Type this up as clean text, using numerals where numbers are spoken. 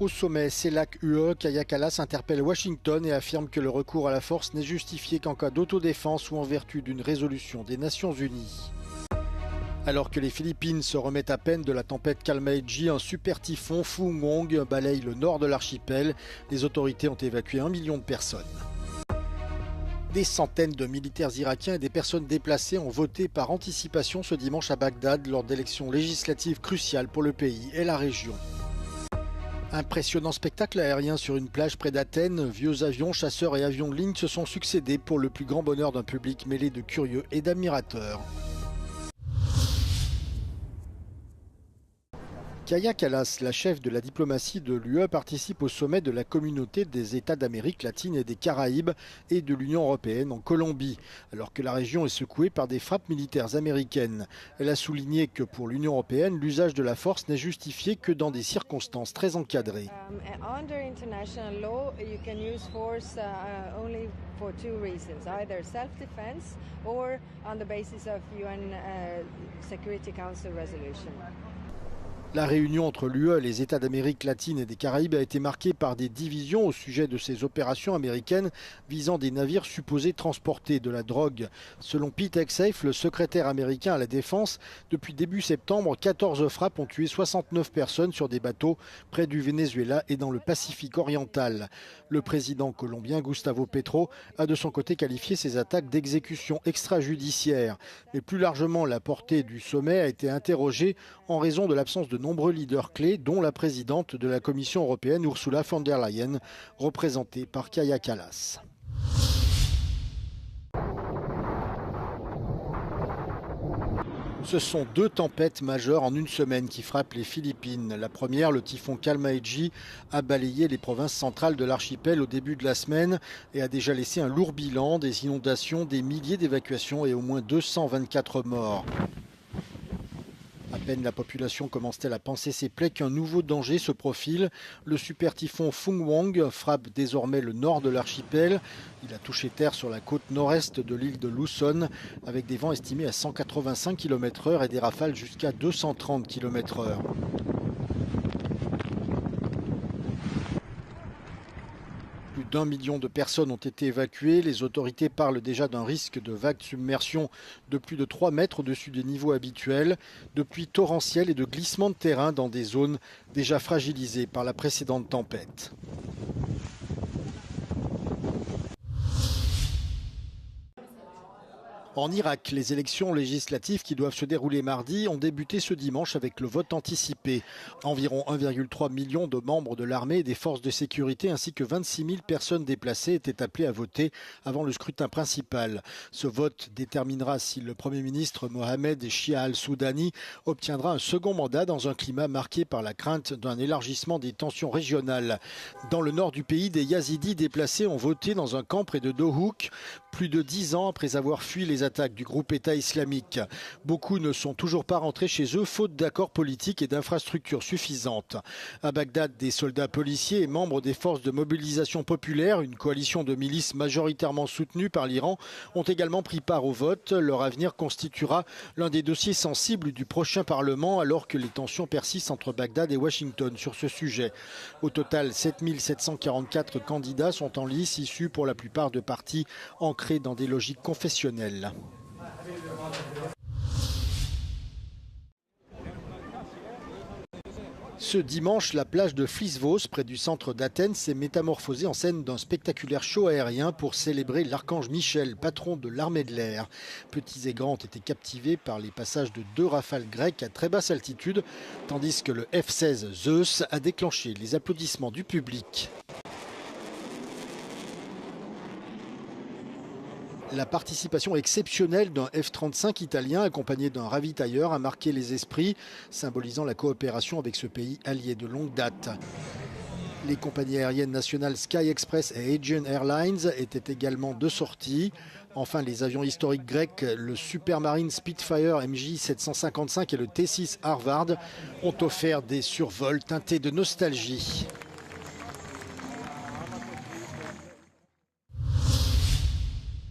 Au sommet CELAC-UE, Kaja Kallas interpelle Washington et affirme que le recours à la force n'est justifié qu'en cas d'autodéfense ou en vertu d'une résolution des Nations Unies. Alors que les Philippines se remettent à peine de la tempête Kalmaeji, un super typhon Fungong balaye le nord de l'archipel. Les autorités ont évacué 1 million de personnes. Des centaines de militaires irakiens et des personnes déplacées ont voté par anticipation ce dimanche à Bagdad lors d'élections législatives cruciales pour le pays et la région. Impressionnant spectacle aérien sur une plage près d'Athènes, vieux avions, chasseurs et avions de ligne se sont succédés pour le plus grand bonheur d'un public mêlé de curieux et d'admirateurs. Kaja Kallas, la chef de la diplomatie de l'UE, participe au sommet de la communauté des États d'Amérique latine et des Caraïbes et de l'Union européenne en Colombie, alors que la région est secouée par des frappes militaires américaines. Elle a souligné que pour l'Union européenne, l'usage de la force n'est justifié que dans des circonstances très encadrées. Under international law, you can use force only for two reasons, either self-defense or on the basis of UN Security Council resolution. La réunion entre l'UE et les États d'Amérique latine et des Caraïbes a été marquée par des divisions au sujet de ces opérations américaines visant des navires supposés transporter de la drogue. Selon Pete Hegseth, le secrétaire américain à la Défense, depuis début septembre, 14 frappes ont tué 69 personnes sur des bateaux près du Venezuela et dans le Pacifique oriental. Le président colombien Gustavo Petro a de son côté qualifié ces attaques d'exécution extrajudiciaire. Mais plus largement, la portée du sommet a été interrogée en raison de l'absence de nombreux leaders clés, dont la présidente de la Commission européenne Ursula von der Leyen, représentée par Kaja Kallas. Ce sont deux tempêtes majeures en une semaine qui frappent les Philippines. La première, le typhon Kalmaeji, a balayé les provinces centrales de l'archipel au début de la semaine et a déjà laissé un lourd bilan, des inondations, des milliers d'évacuations et au moins 224 morts. À peine la population commence-t-elle à penser ses plaies qu'un nouveau danger se profile. Le super typhon Fungong frappe désormais le nord de l'archipel. Il a touché terre sur la côte nord-est de l'île de Luzon avec des vents estimés à 185 km/h et des rafales jusqu'à 230 km/h. Plus d'1 million de personnes ont été évacuées. Les autorités parlent déjà d'un risque de vague de submersion de plus de 3 mètres au-dessus des niveaux habituels, de pluies torrentielles et de glissements de terrain dans des zones déjà fragilisées par la précédente tempête. En Irak, les élections législatives qui doivent se dérouler mardi ont débuté ce dimanche avec le vote anticipé. Environ 1,3 million de membres de l'armée et des forces de sécurité ainsi que 26 000 personnes déplacées étaient appelées à voter avant le scrutin principal. Ce vote déterminera si le Premier ministre Mohamed Shia al-Soudani obtiendra un second mandat dans un climat marqué par la crainte d'un élargissement des tensions régionales. Dans le nord du pays, des Yazidis déplacés ont voté dans un camp près de Dohuk, plus de 10 ans après avoir fui les attaques du groupe État islamique. Beaucoup ne sont toujours pas rentrés chez eux, faute d'accords politiques et d'infrastructures suffisantes. À Bagdad, des soldats policiers et membres des forces de mobilisation populaire, une coalition de milices majoritairement soutenue par l'Iran, ont également pris part au vote. Leur avenir constituera l'un des dossiers sensibles du prochain Parlement, alors que les tensions persistent entre Bagdad et Washington sur ce sujet. Au total, 7 744 candidats sont en lice, issus pour la plupart de partis ancrés dans des logiques confessionnelles. Ce dimanche, la plage de Flisvos, près du centre d'Athènes, s'est métamorphosée en scène d'un spectaculaire show aérien pour célébrer l'archange Michel, patron de l'armée de l'air. Petits et grands ont été captivés par les passages de 2 rafales grecques à très basse altitude, tandis que le F-16 Zeus a déclenché les applaudissements du public. La participation exceptionnelle d'un F-35 italien accompagné d'un ravitailleur a marqué les esprits, symbolisant la coopération avec ce pays allié de longue date. Les compagnies aériennes nationales Sky Express et Aegean Airlines étaient également de sortie. Enfin, les avions historiques grecs, le Supermarine Spitfire MJ755 et le T6 Harvard, ont offert des survols teintés de nostalgie.